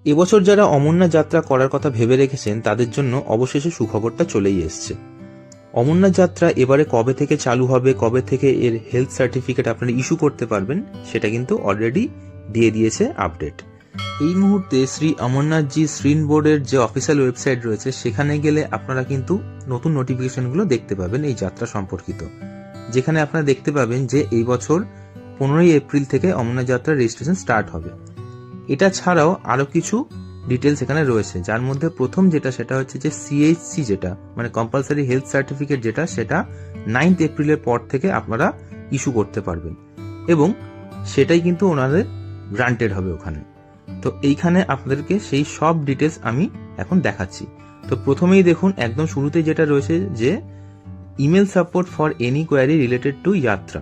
এবছর যারা অমরনাথ যাত্রা করার কথা ভেবে রেখেছেন তাদের জন্য অবশেষে সুখবরটা চলেই এসছে। অমরনাথ যাত্রা এবারে কবে থেকে চালু হবে, কবে থেকে এর হেলথ সার্টিফিকেট আপনারা ইস্যু করতে পারবেন, সেটা কিন্তু অলরেডি দিয়ে দিয়েছে আপডেট। এই মুহূর্তে শ্রী অমরনাথজি শ্রীন বোর্ডের যে অফিসিয়াল ওয়েবসাইট রয়েছে সেখানে গেলে আপনারা কিন্তু নতুন নোটিফিকেশনগুলো দেখতে পাবেন এই যাত্রা সম্পর্কিত, যেখানে আপনারা দেখতে পাবেন যে এই বছর 15ই এপ্রিল থেকে অমরনাথ যাত্রার রেজিস্ট্রেশন স্টার্ট হবে। এটা ছাড়াও আরো কিছু ডিটেলস এখানে রয়েছে, যার মধ্যে প্রথম যেটা সেটা হচ্ছে যে সিএইচসি, যেটা মানে কম্পালসারি হেলথ সার্টিফিকেট, যেটা সেটা 9 এপ্রিলের পর থেকে আপনারা ইস্যু করতে পারবেন এবং সেটাই কিন্তু ওনাদের গ্রান্টেড হবে ওখানে। তো এইখানে আপনাদেরকে সেই সব ডিটেলস আমি এখন দেখাচ্ছি। তো প্রথমেই দেখুন একদম শুরুতে যেটা রয়েছে যে email support for any query related to yatra.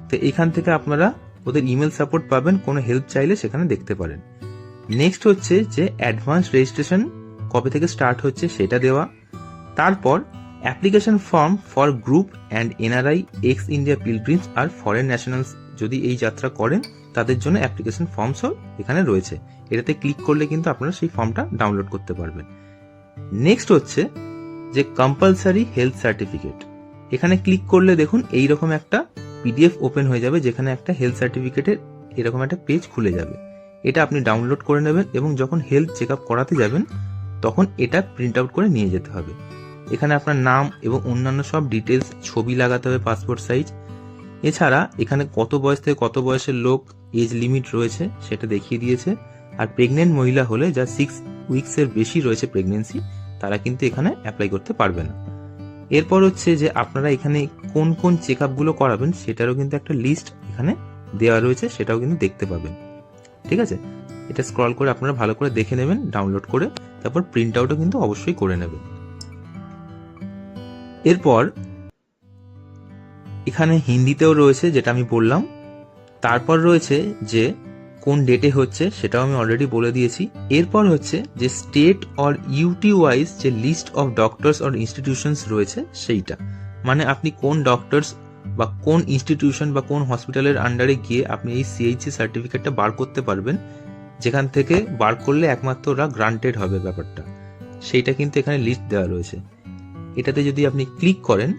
তো এখান থেকে আপনারা ওদের ইমেল সাপোর্ট পাবেন, কোনো হেল্প চাইলে সেখানে দেখতে পারেন। নেক্সট হচ্ছে যে অ্যাডভান্স রেজিস্ট্রেশন কবে থেকে স্টার্ট হচ্ছে সেটা দেওয়া। তারপর application form for group and NRI ex India pilgrims আর ফরেন ন্যাশনালস যদি এই যাত্রা করেন তাদের জন্য অ্যাপ্লিকেশন ফর্মসও এখানে রয়েছে। এটাতে ক্লিক করলে কিন্তু আপনারা সেই ফর্মটা ডাউনলোড করতে পারবেন। নেক্সট হচ্ছে যে কম্পালসারি হেলথ সার্টিফিকেট। এখানে ক্লিক করলে দেখুন এইরকম একটা পিডিএফ ওপেন হয়ে যাবে, যেখানে একটা হেলথ সার্টিফিকেটের এরকম একটা পেজ খুলে যাবে। এটা আপনি ডাউনলোড করে নেবেন এবং যখন হেলথ চেক আপ করাতে যাবেন তখন এটা প্রিন্ট আউট করে নিয়ে যেতে হবে। এখানে আপনার নাম এবং অন্যান্য সব ডিটেলস, ছবি লাগাতে হবে পাসপোর্ট সাইজ। এছাড়া এখানে কত বয়স থেকে কত বয়সের লোক, এজ লিমিট রয়েছে সেটা দেখিয়ে দিয়েছে। আর প্রেগনেন্ট মহিলা হলে যা 6 উইকসের বেশি রয়েছে প্রেগনেন্সি, তারা কিন্তু এখানে অ্যাপ্লাই করতে পারবে না। এরপর হচ্ছে যে আপনারা এখানে কোন কোন চেক আপগুলো করাবেন সেটারও কিন্তু একটা লিস্ট এখানে দেওয়া রয়েছে, সেটাও কিন্তু দেখতে পাবেন। ঠিক আছে, এটা স্ক্রল করে আপনারা ভালো করে দেখে নেবেন ডাউনলোড করে, তারপর প্রিন্ট আউটও কিন্তু অবশ্যই করে নেবেন। এরপর এখানে হিন্দিতেও রয়েছে যেটা আমি বললাম। তারপর রয়েছে যে কোন ডেটে হচ্ছে সেটাও আমি অলরেডি বলে দিয়েছি। এরপর হচ্ছে যে স্টেট অর ইউটি ওয়াইজ যে list of doctors or institutions রয়েছে সেইটা, মানে আপনি কোন ডক্টরস বা কোন ইনস্টিটিউশন বা কোন হসপিটালের আন্ডারে গিয়ে আপনি এই সিএইচসি সার্টিফিকেটটা বার করতে পারবেন, যেখান থেকে বার করলে একমাত্র ওরা গ্রান্টেড হবে ব্যাপারটা, সেইটা কিন্তু এখানে লিস্ট দেওয়া রয়েছে। এটাতে যদি আপনি ক্লিক করেন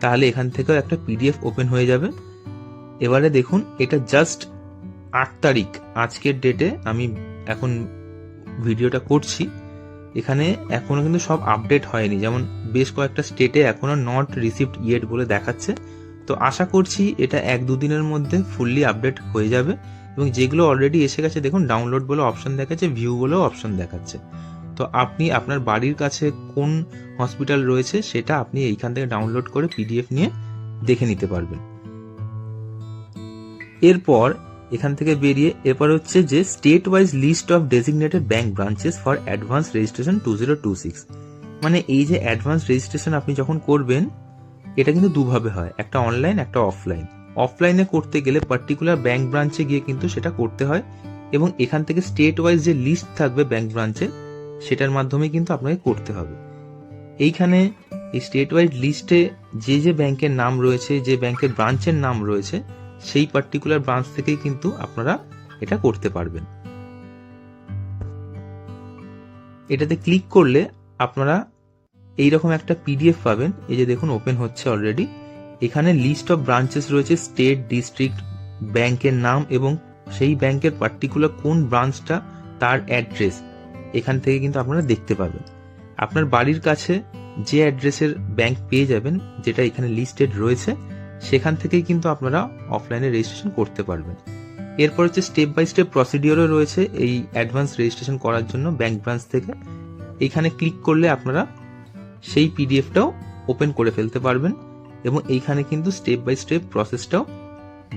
তাহলে এখান থেকেও একটা পিডিএফ ওপেন হয়ে যাবে। এবারে দেখুন এটা জাস্ট 8 তারিখ, আজকের ডেটে আমি এখন ভিডিওটা করছি। এখানে এখনো কিন্তু সব আপডেট হয়নি, যেমন বেশ কয়েকটা স্টেটে এখনো নট রিসিভড ইয়েট বলে দেখাচ্ছে। তো আশা করছি এটা 1-2 দিনের মধ্যে ফুললি আপডেট হয়ে যাবে। এবং যেগুলো অলরেডি এসে গেছে দেখুন ডাউনলোড বলে অপশন দেখাচ্ছে, ভিউ বলেও অপশন দেখাচ্ছে। তো আপনি আপনার বাড়ির কাছে কোন হসপিটাল রয়েছে সেটা আপনি এইখান থেকে ডাউনলোড করে পিডিএফ নিয়ে দেখে নিতে পারবেন। এরপর এখান থেকে বেরিয়ে এরপর হচ্ছে যে state wise list of designated bank branches for advance registration 2026। মানে এই যে অ্যাডভান্স রেজিস্ট্রেশন আপনি যখন করবেন এটা কিন্তু দুভাবে হয়, একটা অনলাইন একটা অফলাইন। অফলাইনে করতে গেলে পার্টিকুলার ব্যাংক ব্রাঞ্চে গিয়ে কিন্তু সেটা করতে হয় এবং এখান থেকে স্টেট ওয়াইজ যে লিস্ট থাকবে ব্যাংক ব্রাঞ্চের সেটার মাধ্যমে কিন্তু আপনাকে করতে হবে। এইখানে এই স্টেট ওয়াইজ লিস্টে যে যে ব্যাংকের নাম রয়েছে, যে ব্যাংকের ব্রাঞ্চের নাম রয়েছে, সেই পার্টিকুলার ব্রাঞ্চ থেকেই কিন্তু আপনারা এটা করতে পারবেন। এটাতে ক্লিক করলে আপনারা এইরকম একটা পিডিএফ পাবেন। এই যে দেখুন ওপেন হচ্ছে অলরেডি। এখানে লিস্ট অফ ব্রাঞ্চেস রয়েছে, স্টেট, ডিস্ট্রিক্ট, ব্যাংকের নাম এবং সেই ব্যাংকের পার্টিকুলার কোন ব্রাঞ্চটা তার অ্যাড্রেস এখান থেকে কিন্তু আপনারা দেখতে পাবেন। আপনার বাড়ির কাছে যে অ্যাড্রেসের ব্যাংক পেয়ে যাবেন, যেটা এখানে লিস্টেড রয়েছে, সেখান থেকেই কিন্তু আপনারা অফলাইনে রেজিস্ট্রেশন করতে পারবেন। এরপর হচ্ছে স্টেপ বাই স্টেপ প্রসিডিওরও রয়েছে এই অ্যাডভান্স রেজিস্ট্রেশন করার জন্য ব্যাংক ব্রাঞ্চ থেকে। এইখানে ক্লিক করলে আপনারা সেই পিডিএফটাও ওপেন করে ফেলতে পারবেন এবং এইখানে কিন্তু স্টেপ বাই স্টেপ প্রসেসটাও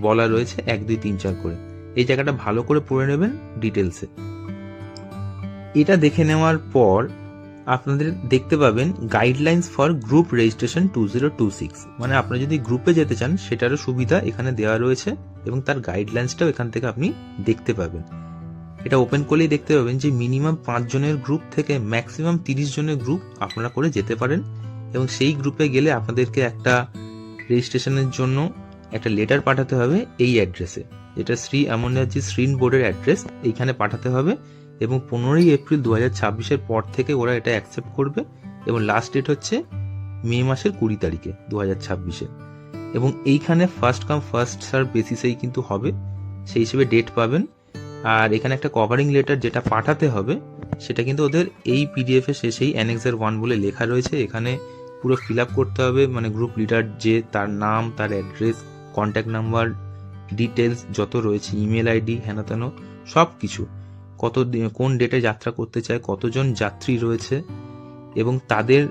বলা রয়েছে 1, 2, 3, 4 করে। এই জায়গাটা ভালো করে পড়ে নেবেন ডিটেলসে। এটা দেখে নেওয়ার পর আপনাদের দেখতে পাবেন গাইডলাইন্স ফর গ্রুপ রেজিস্ট্রেশন 2026। মানে আপনারা যদি গ্রুপে যেতে চান সেটারও সুবিধা এখানে দেওয়া রয়েছে এবং তার গাইডলাইন্সটাও এখান থেকে আপনি দেখতে পাবেন। এটা ওপেন করলেই দেখতে পাবেন যে মিনিমাম 5 জনের গ্রুপ থেকে ম্যাক্সিমাম 30 জনের গ্রুপ আপনারা করে যেতে পারেন এবং সেই গ্রুপে গেলে আপনাদেরকে একটা রেজিস্ট্রেশনের জন্য একটা লেটার পাঠাতে হবে এই অ্যাড্রেসে, যেটা শ্রী অমরনাথজি শ্রীন বোর্ডের অ্যাড্রেস, এইখানে পাঠাতে হবে এবং 15ই এপ্রিল 2026-এর পর থেকে ওরা এটা অ্যাকসেপ্ট করবে এবং লাস্ট ডেট হচ্ছে মে মাসের 20 তারিখে 2026-এ। এবং এইখানে ফার্স্ট কাম ফার্স্ট সার্ভ বেসিসেই কিন্তু হবে, সেই হিসেবে ডেট পাবেন। আর এখানে একটা কভারিং লেটার যেটা পাঠাতে হবে সেটা কিন্তু ওদের এই পিডিএফ এর শেষেই অ্যানেক্সার 1 বলে লেখা রয়েছে। এখানে পুরো ফিল আপ করতে হবে, মানে গ্রুপ লিডার যে তার নাম, তার অ্যাড্রেস, কন্ট্যাক্ট নাম্বার, ডিটেলস যত রয়েছে, ইমেল আইডি, হেন তেন সব কিছু, কোন ডেটে যাত্রা করতে চায়, কতজন যাত্রী রয়েছে এবং তাদের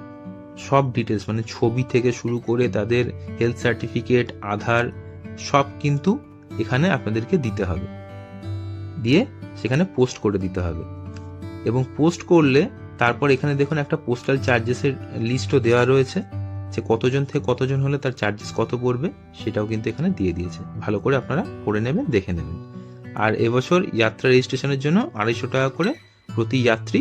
সব ডিটেলস, মানে ছবি থেকে শুরু করে তাদের হেলথ সার্টিফিকেট, আধার সব কিন্তু এখানে আপনাদেরকে দিতে হবে, দিয়ে সেখানে পোস্ট করে দিতে হবে। এবং পোস্ট করলে তারপর এখানে দেখুন একটা পোস্টাল চার্জেসের লিস্টও দেওয়া রয়েছে, যে কতজন থেকে কতজন হলে তার চার্জেস কত পড়বে সেটাও কিন্তু এখানে দিয়ে দিয়েছে। ভালো করে আপনারা পড়ে নেবেন, দেখে নেবেন। আর এবছর যাত্রা রেজিস্ট্রেশনের জন্য 250 টাকা করে প্রতি যাত্রী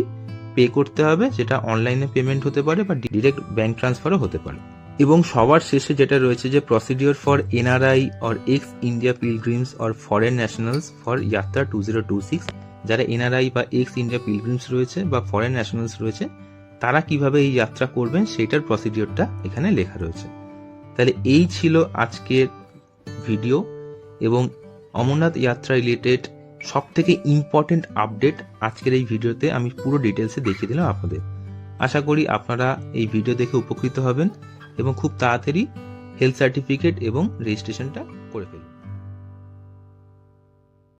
পে করতে হবে, যেটা অনলাইনে পেমেন্ট হতে পারে বা ডিরেক্ট ব্যাংক ট্রান্সফারও হতে পারে। এবং সবার শেষে যেটা রয়েছে যে procedure for NRI or ex India pilgrims or foreign nationals for yatra 2026, যারা এনআরআই বা এক্স ইন্ডিয়া পিলগ্রিমস রয়েছে বা ফরেন ন্যাশনালস রয়েছে তারা কিভাবে এই যাত্রা করবেন সেটার প্রসিডিওরটা এখানে লেখা রয়েছে। তাহলে এই ছিল আজকের ভিডিও এবং অমরনাথ যাত্রা রিলেটেড সব থেকে ইম্পর্টেন্ট আপডেট আজকের এই ভিডিওতে আমি পুরো ডিটেলসে দেখিয়ে দিলাম আপনাদের। আশা করি আপনারা এই ভিডিও দেখে উপকৃত হবেন এবং খুব তাড়াতাড়ি হেলথ সার্টিফিকেট এবং রেজিস্ট্রেশনটা